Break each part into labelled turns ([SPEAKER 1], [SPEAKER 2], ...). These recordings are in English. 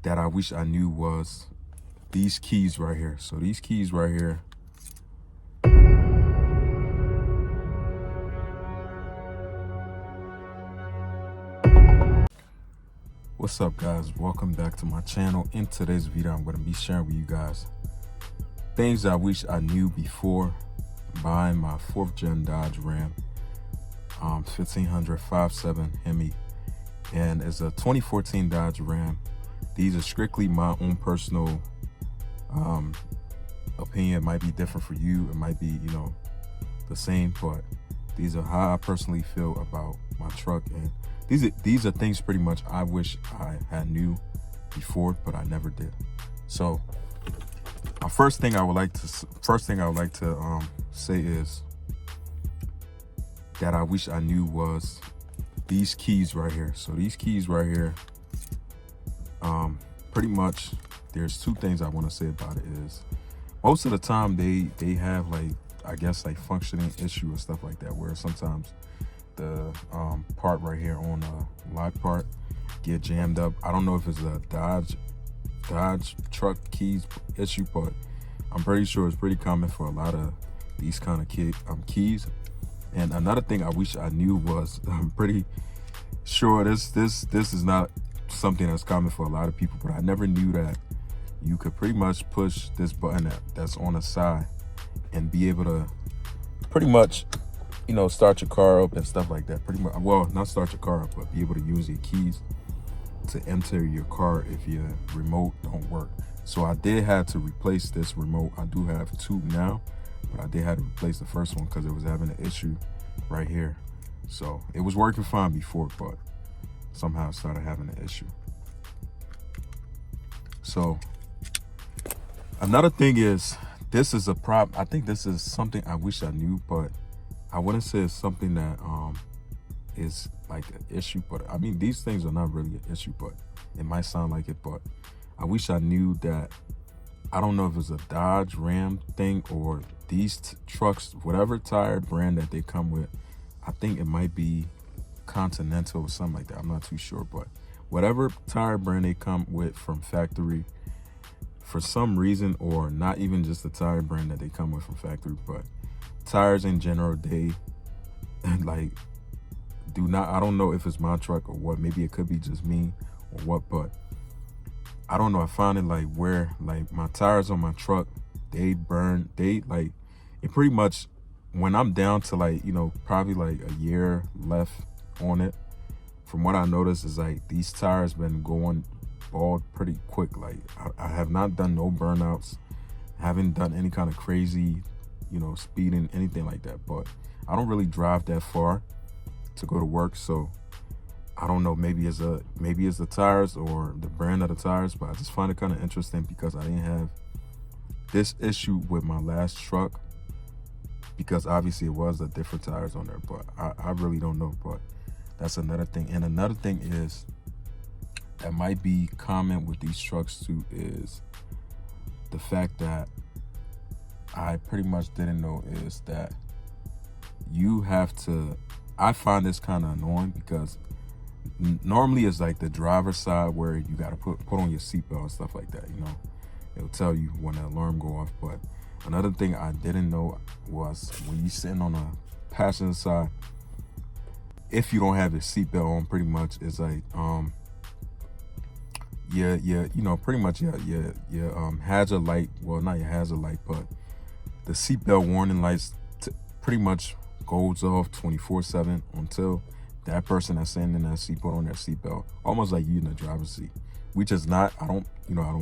[SPEAKER 1] that I wish I knew was these keys right here. So these keys right here, what's up guys, welcome back to my channel. In today's video I'm going to be sharing with you guys things I wish I knew before buying my 4th gen Dodge Ram 1500 5.7 Hemi, and it's a 2014 Dodge Ram. These are strictly my own personal opinion. It might be different for you, it might be, the same, but these are how I personally feel about my truck. And these are things pretty much I wish I had knew before, but I never did. So first thing I would like to say is that I wish I knew was these keys right here. So these keys right here, pretty much there's two things I want to say about it. Is most of the time they have like, I guess, like functioning issue or stuff like that, where sometimes the part right here on the lock part get jammed up. I don't know if it's a Dodge truck keys issue, but I'm pretty sure it's pretty common for a lot of these kind of keys. And another thing I wish I knew was, I'm pretty sure this is not something that's common for a lot of people, but I never knew that you could pretty much push this button that's on the side and be able to pretty much, start your car up and stuff like that. Pretty much, well, not start your car up, but be able to use your keys to enter your car if your remote don't work. So I did have to replace this remote. I do have two now, but I did have to replace the first one because it was having an issue right here. So it was working fine before, but somehow it started having an issue. So another thing is, this is a problem. I think this is something I wish I knew, but I wouldn't say it's something that is like an issue. But I mean, these things are not really an issue, but it might sound like it. But I wish I knew that, I don't know if it's a Dodge Ram thing or these trucks, whatever tire brand that they come with, I think it might be Continental or something like that. I'm not too sure, but whatever tire brand they come with from factory, for some reason, or not even just the tire brand that they come with from factory, but tires in general, they like do not, I don't know if it's my truck or what, maybe it could be just me or what, but I don't know. I found it like where like my tires on my truck, they burn, it pretty much, when I'm down to like, probably like a year left on it, from what I noticed is like these tires been going bald pretty quick. Like I have not done no burnouts, haven't done any kind of crazy, speeding, anything like that, but I don't really drive that far to go to work, so I don't know, maybe it's the tires or the brand of the tires, but I just find it kind of interesting because I didn't have this issue with my last truck, because obviously it was the different tires on there, but I really don't know. But that's another thing. And another thing is that might be common with these trucks too, is the fact that I pretty much didn't know is that you have to, I find this kind of annoying because normally it's like the driver's side where you got to put on your seatbelt and stuff like that, it'll tell you when the alarm go off. But another thing I didn't know was when you're sitting on a passenger side, if you don't have your seatbelt on, pretty much it's like pretty much your hazard light, well, not your hazard light, but the seatbelt warning lights pretty much goes off 24/7 until that person that's sitting in that seat put on their seatbelt, almost like you in the driver's seat, which is not, I don't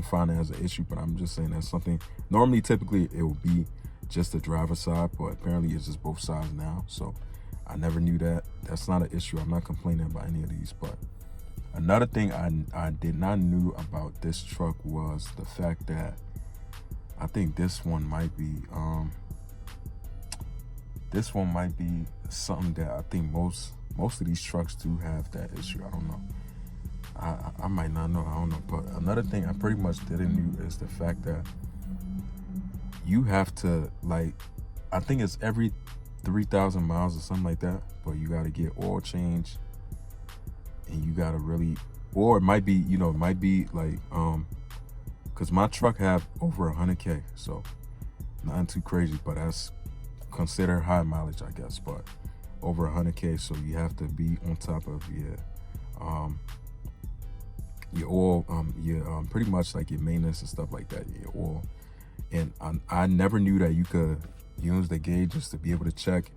[SPEAKER 1] find it as an issue, but I'm just saying that's something, normally, typically it will be just the driver's side, but apparently it's just both sides now. So I never knew that. That's not an issue. I'm not complaining about any of these. But another thing I did not knew about this truck was the fact that I think this one might be something that I think most of these trucks do have that issue. I don't know. I might not know. I don't know. But another thing I pretty much didn't knew is the fact that you have to, like, I think it's every 3,000 miles or something like that, but you got to get oil change, and you got to really or it might be, you know, it might be like, because my truck have over 100K, so nothing too crazy, but that's considered high mileage, I guess. But over 100K, so you have to be on top of your oil, pretty much like your maintenance and stuff like that, your oil. And I never knew that you could use the gauges to be able to check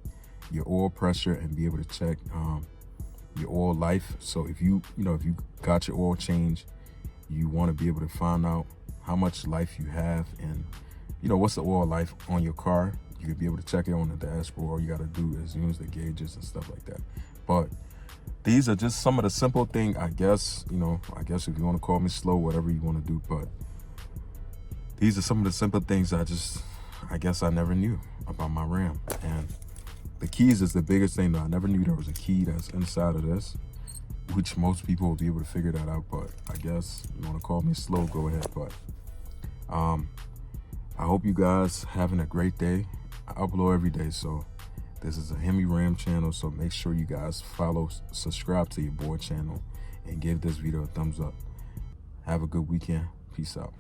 [SPEAKER 1] your oil pressure and be able to check your oil life. So if you got your oil change, you want to be able to find out how much life you have and what's the oil life on your car. You could be able to check it on the dashboard. All you got to do is use the gauges and stuff like that. But these are just some of the simple things, I guess. I guess if you want to call me slow, whatever you want to do, but these are some of the simple things I guess I never knew about my Ram. And the keys is the biggest thing, though. I never knew there was a key that's inside of this, which most people will be able to figure that out. But I guess you want to call me slow, go ahead. But I hope you guys having a great day. I upload every day, so this is a Hemi Ram channel. So make sure you guys subscribe to your boy channel, and give this video a thumbs up. Have a good weekend. Peace out.